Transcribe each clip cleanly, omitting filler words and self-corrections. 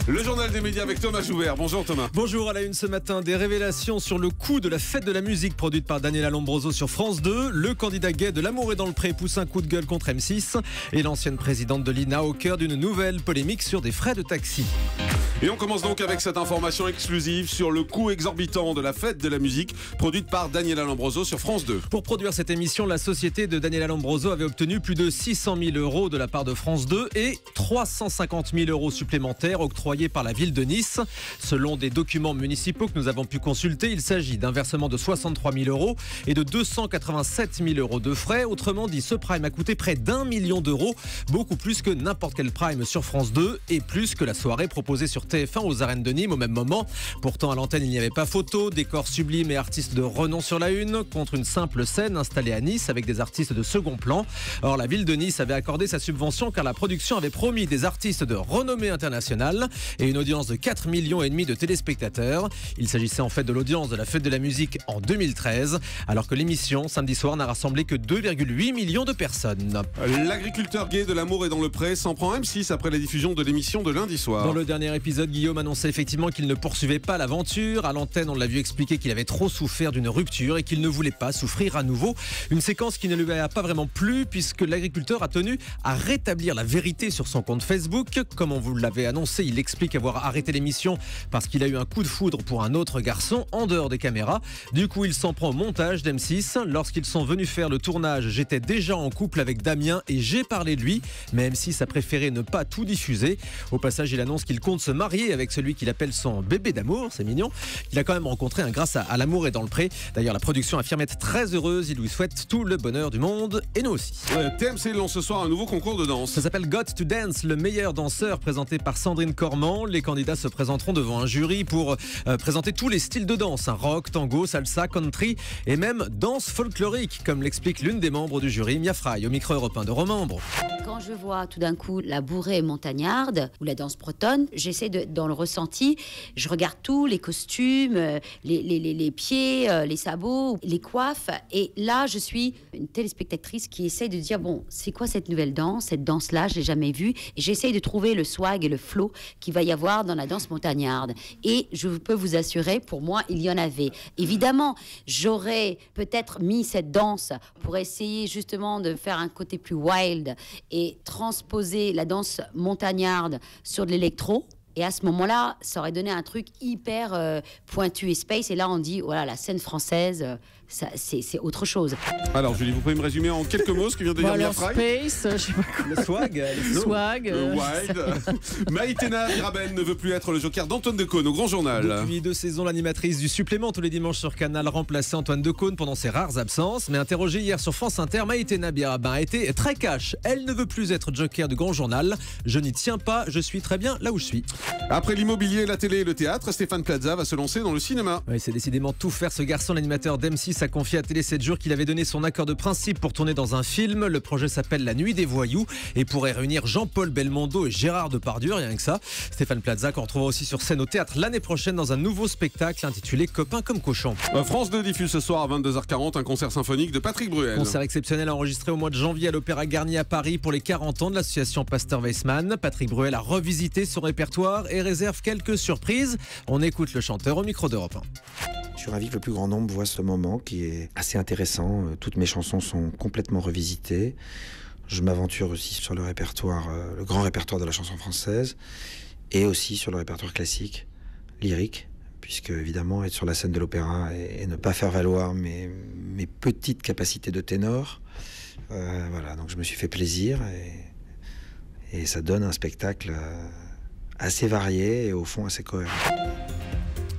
Le journal des médias avec Thomas Joubert. Bonjour Thomas. Bonjour, à la une ce matin, des révélations sur le coût de la fête de la musique produite par Daniela Lombroso sur France 2. Le candidat gay de L'amour est dans le pré pousse un coup de gueule contre M6. Et l'ancienne présidente de l'INA au cœur d'une nouvelle polémique sur des frais de taxi. Et on commence donc avec cette information exclusive sur le coût exorbitant de la fête de la musique produite par Daniela Lombroso sur France 2. Pour produire cette émission, la société de Daniela Lombroso avait obtenu plus de 600 000 € de la part de France 2 et 350 000 € supplémentaires octroyés par la ville de Nice. Selon des documents municipaux que nous avons pu consulter, il s'agit d'un versement de 63 000 € et de 287 000 € de frais. Autrement dit, ce prime a coûté près d'1 million d'euros, beaucoup plus que n'importe quel prime sur France 2 et plus que la soirée proposée sur TF1 aux arènes de Nîmes au même moment. Pourtant, à l'antenne, il n'y avait pas photo, décor sublime et artistes de renom sur la une, contre une simple scène installée à Nice avec des artistes de second plan. Or, la ville de Nice avait accordé sa subvention car la production avait promis des artistes de renommée internationale et une audience de 4,5 millions de téléspectateurs. Il s'agissait en fait de l'audience de la fête de la musique en 2013, alors que l'émission, samedi soir, n'a rassemblé que 2,8 millions de personnes. L'agriculteur gay de L'amour est dans le pré s'en prend M6 après la diffusion de l'émission de lundi soir. Dans le dernier épisode, Guillaume annonçait effectivement qu'il ne poursuivait pas l'aventure. À l'antenne, on l'a vu expliquer qu'il avait trop souffert d'une rupture et qu'il ne voulait pas souffrir à nouveau. Une séquence qui ne lui a pas vraiment plu puisque l'agriculteur a tenu à rétablir la vérité sur son compte Facebook. Comme on vous l'avait annoncé, il explique avoir arrêté l'émission parce qu'il a eu un coup de foudre pour un autre garçon en dehors des caméras. Du coup, il s'en prend au montage d'M6. Lorsqu'ils sont venus faire le tournage, j'étais déjà en couple avec Damien et j'ai parlé de lui. Mais M6 a préféré ne pas tout diffuser. Au passage, il annonce qu'il compte se marier avec celui qu'il appelle son bébé d'amour, c'est mignon. Il a quand même rencontré grâce à L'amour est dans le pré. D'ailleurs, la production affirme être très heureuse. Il lui souhaite tout le bonheur du monde et nous aussi. TMC lance ce soir un nouveau concours de danse. Ça s'appelle Got to Dance, le meilleur danseur, présenté par Sandrine Cormand. Les candidats se présenteront devant un jury pour présenter tous les styles de danse, rock, tango, salsa, country et même danse folklorique, comme l'explique l'une des membres du jury, Mia Fry, au micro européen de Romembre. Quand je vois tout d'un coup la bourrée montagnarde ou la danse bretonne, j'essaie dans le ressenti, je regarde tout, les costumes, les pieds, les sabots, les coiffes. Et là, je suis une téléspectatrice qui essaie de dire, bon, c'est quoi cette nouvelle danse? Cette danse-là, je l'ai jamais vue. Et j'essaie de trouver le swag et le flow qu'il va y avoir dans la danse montagnarde. Et je peux vous assurer, pour moi, il y en avait. Évidemment, j'aurais peut-être mis cette danse pour essayer justement de faire un côté plus wild et transposer la danse montagnarde sur de l'électro. Et à ce moment-là, ça aurait donné un truc hyper pointu et space. Et là, on dit, voilà, la scène française, c'est autre chose. Alors, Julie, vous pouvez me résumer en quelques mots ce que vient de dire Mia Fry? Space, je sais pas quoi. Le swag, le swag. Le wild. Maïtena Biraben ne veut plus être le joker d'Antoine Decaune au Grand Journal. Depuis 2 saisons, l'animatrice du supplément tous les dimanches sur Canal remplaçait Antoine Decaune pendant ses rares absences. Mais interrogée hier sur France Inter, Maïtena Biraben a été très cash. Elle ne veut plus être joker du Grand Journal. Je n'y tiens pas, je suis très bien là où je suis. Après l'immobilier, la télé et le théâtre, Stéphane Plaza va se lancer dans le cinéma. Oui, c'est décidément tout faire ce garçon. L'animateur d'M6 a confié à Télé 7 jours qu'il avait donné son accord de principe pour tourner dans un film. Le projet s'appelle La Nuit des Voyous et pourrait réunir Jean-Paul Belmondo et Gérard Depardieu, rien que ça. Stéphane Plaza qu'on retrouvera aussi sur scène au théâtre l'année prochaine dans un nouveau spectacle intitulé Copains comme cochons. France 2 diffuse ce soir à 22h40 un concert symphonique de Patrick Bruel. Concert exceptionnel enregistré au mois de janvier à l'Opéra Garnier à Paris pour les 40 ans de l'association Pasteur Weissmann. Patrick Bruel a revisité son répertoire et réserve quelques surprises. On écoute le chanteur au micro d'Europe 1. Je suis ravi que le plus grand nombre voit ce moment qui est assez intéressant. Toutes mes chansons sont complètement revisitées. Je m'aventure aussi sur le répertoire, le grand répertoire de la chanson française et aussi sur le répertoire classique, lyrique, puisque évidemment être sur la scène de l'opéra et ne pas faire valoir mes petites capacités de ténor. Voilà, donc je me suis fait plaisir et ça donne un spectacle assez varié et au fond assez cohérent.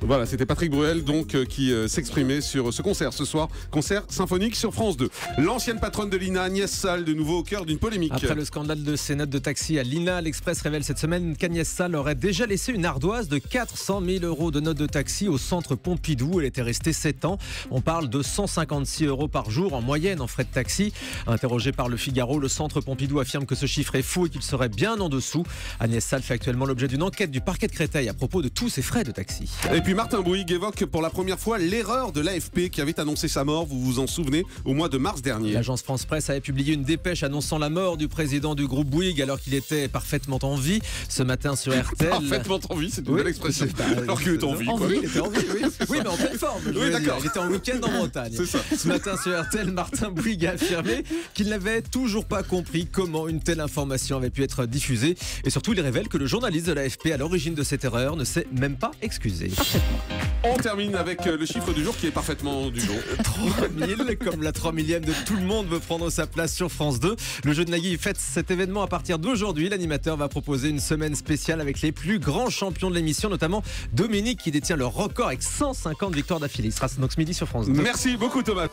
Voilà, c'était Patrick Bruel donc qui s'exprimait sur ce concert ce soir, concert symphonique sur France 2. L'ancienne patronne de l'INA, Agnès Salle, de nouveau au cœur d'une polémique. Après le scandale de ses notes de taxi à l'INA, l'Express révèle cette semaine qu'Agnès Salle aurait déjà laissé une ardoise de 400 000 € de notes de taxi au centre Pompidou. Elle était restée 7 ans. On parle de 156 € par jour en moyenne en frais de taxi. Interrogé par Le Figaro, le centre Pompidou affirme que ce chiffre est faux et qu'il serait bien en dessous. Agnès Salle fait actuellement l'objet d'une enquête du parquet de Créteil à propos de tous ses frais de taxi. Et puis Martin Bouygues évoque pour la première fois l'erreur de l'AFP qui avait annoncé sa mort, vous vous en souvenez, au mois de mars dernier. L'agence France Presse avait publié une dépêche annonçant la mort du président du groupe Bouygues alors qu'il était parfaitement en vie. Ce matin sur RTL. Parfaitement en vie, c'est une belle expression. Alors qu'il était en vie. Il était en vie, oui, mais en pleine forme. Oui, d'accord. Il était en week-end en Bretagne. C'est ça. Ce matin sur RTL, Martin Bouygues a affirmé qu'il n'avait toujours pas compris comment une telle information avait pu être diffusée. Et surtout, il révèle que le journaliste de l'AFP à l'origine de cette erreur ne s'est même pas excusé. On termine avec le chiffre du jour qui est parfaitement du jour. 3000, comme la 3 millième de Tout le monde veut prendre sa place sur France 2. Le jeu de Nagui fête cet événement à partir d'aujourd'hui. L'animateur va proposer une semaine spéciale avec les plus grands champions de l'émission, notamment Dominique qui détient le record avec 150 victoires d'affilée. Il sera donc ce midi sur France 2. Merci beaucoup Thomas.